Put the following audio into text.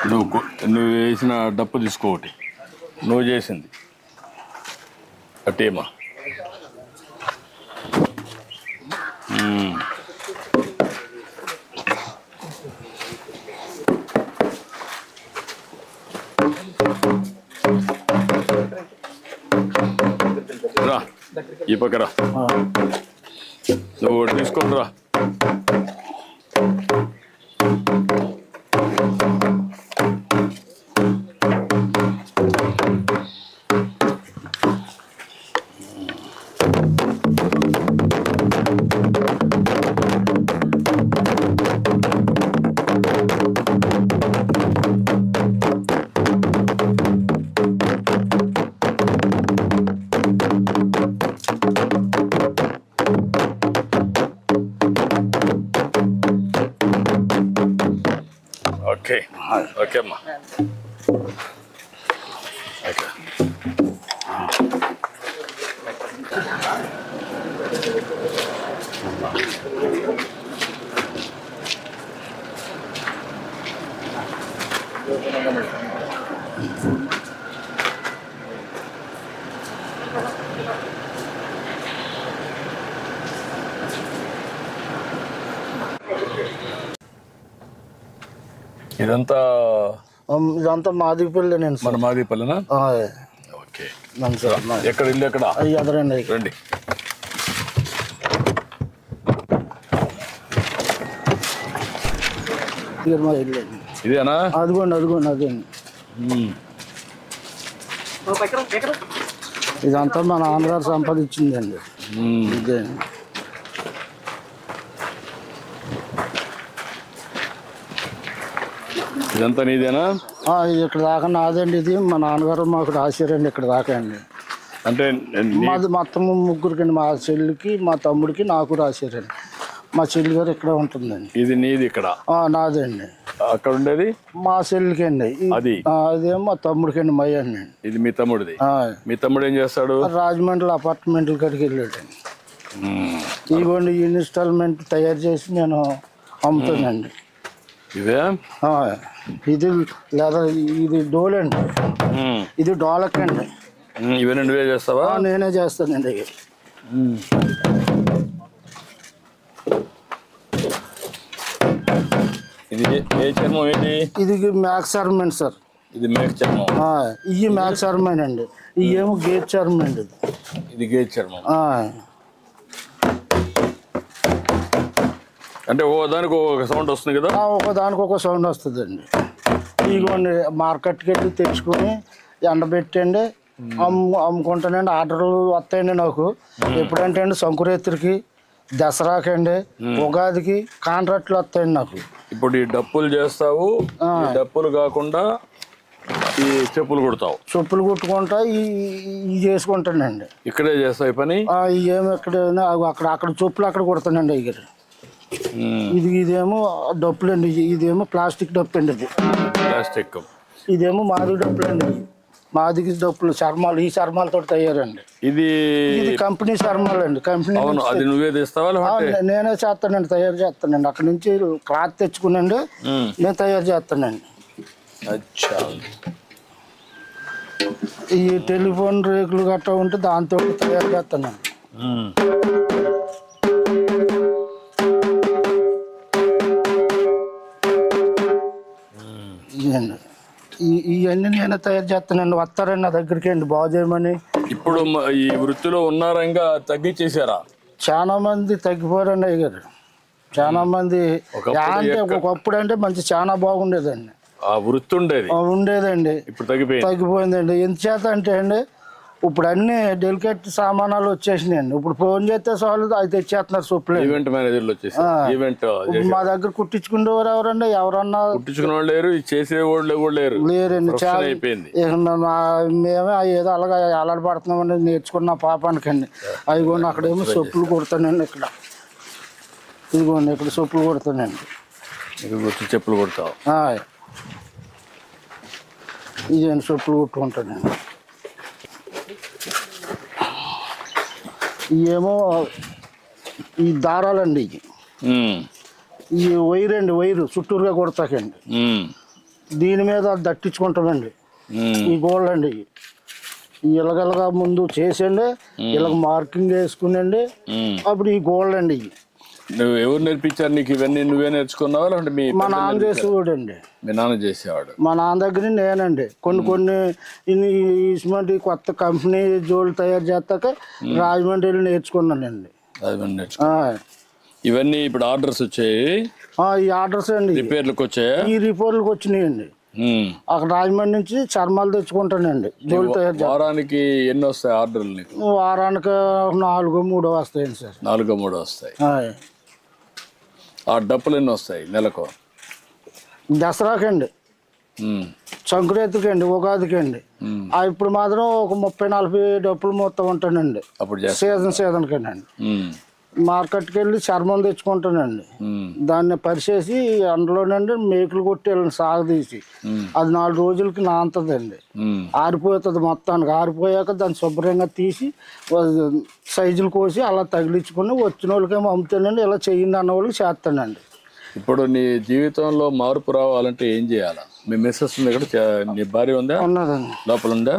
నువ్వు వేసిన డప్పు తీసుకోటి నువ్వు చేసింది అట్టేమా రా ఈ పక్క రా నువ్వు తీసుకోండి రా ఓకే ఓకే అమ్మా ఓకే ఇదంతా మాదిపల్లి నేను మన మాదిపల్లినా ఓకే ఎక్కడ ఇల్లు ఎక్కడ అదరండి రండి ఇదేనా అదిగోండి అదే ఇదంతా మా నాన్నగారు సంపాదించిందండి ఇదే ఇదంతా నీదేనా ఇది ఇక్కడ దాకా నాదండి ఇది మా నాన్నగారు మాకు రాశారండి ఇక్కడ దాకా అండి అంటే మాది మొత్తం ముగ్గురికండి మా చెల్లికి మా తమ్ముడికి నాకు రాశారండి మా చెల్లి గారు ఇక్కడ ఉంటుందండి ఇది నీది ఇక్కడ నాదండి అక్కడ ఉండేది మా చెల్లికి అండి అది అదేమో మా తమ్ముడికి అండి మయ్య అండి ఇది మీ తమ్ముడిది మీ తమ్ముడు ఏం చేస్తాడు రాజమండ్రి అపార్ట్మెంట్ల కాడికి వెళ్ళాడండి ఇదిగోండి ఇన్స్టాల్మెంట్ తయారు చేసి నేను అమ్ముతానండి ఇదే ఇది లేదా ఇది డోల్ అండి ఇది డోలక్ అండి ఇవన్నీ నువ్వే చేస్తావా నేనే చేస్తానండి ఇది ఏ చర్మం ఏంటి ఇది మ్యాక్ చర్మం సార్ ఇది మేక చర్మం ఇవి మ్యాక్ చర్మం అండి ఇవి ఏమో గేట్ చర్మం అండి ఇది గేట్ చర్మం అంటే దానికి ఒక సౌండ్ వస్తుంది కదా దానికి ఒక సౌండ్ వస్తుందండి ఇదిగోండి మార్కెట్కి వెళ్ళి తెచ్చుకొని ఎండబెట్టండి అమ్ముకుంటానండి ఆర్డర్లు వస్తాయండి నాకు ఎప్పుడంటే అండి సంకురాత్రికి దసరాకండి ఉగాదికి కాంట్రాక్ట్లు వస్తాయండి నాకు ఇప్పుడు ఈ డప్పులు చేస్తావు డప్పులు కాకుండా ఈ చెప్పులు కుడతావు చెప్పులు కుట్టుకుంటా ఇవి చేసుకుంటానండి ఇక్కడే చేస్తావు ఈ పని ఏమి ఎక్కడైనా అక్కడ చెప్పులు అక్కడ కుడతానండి ఇక ఇదేమో డప్పులు అండి ఇదేమో ప్లాస్టిక్ డప్పు అండి ఇది ప్లాస్టిక్ ఇదేమో మాది డప్పులు అండి మాదికి డప్పులు చర్మాలు ఈ చర్మాలతో తయారండి ఇది కంపెనీ చర్మాలు అండి కంపెనీ అది నువ్వే తీస్తావా నేనే చేస్తానండి తయారు చేస్తానండి అక్కడ నుంచి క్లాత్ తెచ్చుకునండి నేను తయారు చేస్తానండి ఈ టెలిఫోన్ రేకులు గట్రా ఉంటే దాంతో తయారు చేస్తానండి ఇవన్నీ నేనే తయారు చేస్తానండి వస్తారండి నా దగ్గరికి అండి బాగు చేయమని ఇప్పుడు ఈ వృత్తిలో ఉన్నారా ఇంకా తగ్గించేసారా చాలా మంది తగ్గిపోయారండి అయ్యారు చాలా మంది అంటే ఒకప్పుడు అంటే మంచి చాలా బాగుండేదండి వృత్తి ఉండేదండి ఇప్పుడు తగ్గిపోయిందండి ఎంతచేత అంటే అండి ఇప్పుడు అన్ని డెలికేట్ సామానాలు వచ్చేసినాయండి ఇప్పుడు ఫోన్ చేస్తే చాలు అది తెచ్చేస్తున్నారు సొప్పులు ఈవెంట్ మేనేజర్లు వచ్చేసి మా దగ్గర కుట్టించుకునేవారు ఎవరండి ఎవరన్నా కుట్టించుకునే వాళ్ళు లేరు చేసేవాళ్ళు కూడా లేరండి చాలా అయిపోయింది మేమే ఏదో అలాగా అలవాటుపడుతున్నామండి నేర్చుకున్న పాపానికండి అదిగోండి అక్కడేమో సొప్పులు కుడతానండి ఇక్కడ ఇదిగోండి ఇక్కడ సొప్పులు కుడతానండి చెప్పులు కుడతావు ఇదేంటి సొప్పులు కుట్టుకుంటానండి ఇవేమో ఈ దారాలండి ఈ వైర్ అండి వైరు చుట్టూరుగా కొడతాకండి దీని మీద దట్టించుకుంటామండి ఈ గోల్డ్ అండి. ఇలాగలగా ముందు చేసండి, ఇలాగ మార్కింగ్ వేసుకునండి, అప్పుడు ఈ గోల్డ్ అండి. నువ్వు ఎవరు నేర్పించారు నీకు ఇవన్నీ? నువ్వే నేర్చుకున్నావా లేదంటే మీ మా నాన్న చేసేవాడండి. మీ నాన్న చేసేవాడు? మా నాన్న దగ్గర నేనండి కొన్ని ఇటువంటి కొత్త కంపెనీ జోళ్ళు తయారు చేస్తాక రాజమండ్రి నేర్చుకున్నానండి. రాజమండ్రి నేర్చుకున్నా. ఇవన్నీ ఇప్పుడు ఆర్డర్స్ వచ్చాయి? ఈ ఆర్డర్స్ అండి రిపేర్లకు వచ్చాయా? ఈ రిపేర్లకు వచ్చినాయండి. అక్కడ రాజమండ్రి నుంచి చర్మాలు తెచ్చుకుంటానండి జోళ్ళు తయారు చేస్తాను. వారానికి ఎన్ని వస్తాయి ఆర్డర్లు నీకు? వారానికి 4-3 వస్తాయండి సార్. 4-3 వస్తాయి. ఆ డప్పులు ఎన్ని వస్తాయి నెలకు? దసరాకండి, సంక్రాంతికి అండి, ఉగాదికి అండి. ఇప్పుడు మాత్రం ఒక 30-40 డప్పులు మొత్తం ఉంటానండి. అప్పుడు సీజన్ కండి. మార్కెట్కి వెళ్ళి చర్మం తెచ్చుకుంటానండి. దాన్ని పరిచేసి అందులోనండి మేకులు కొట్టి సాగదీసి అది 4 రోజులకి నానుతుందండి. ఆరిపోతుంది మొత్తానికి. ఆరిపోయాక దాన్ని శుభ్రంగా తీసి సైజులు కోసి అలా తగిలించుకుని వచ్చిన వాళ్ళకేమో అమ్ముతానండి. ఇలా చెయ్యింది అన్న వాళ్ళకి చేస్తానండి. ఇప్పుడు నీ జీవితంలో మార్పు రావాలంటే ఏం చేయాలా? మీ మిస్సెస్ ఉంది ఇక్కడ, నీ భార్య ఉందా? ఉన్నదండి. లోపల ఉందా?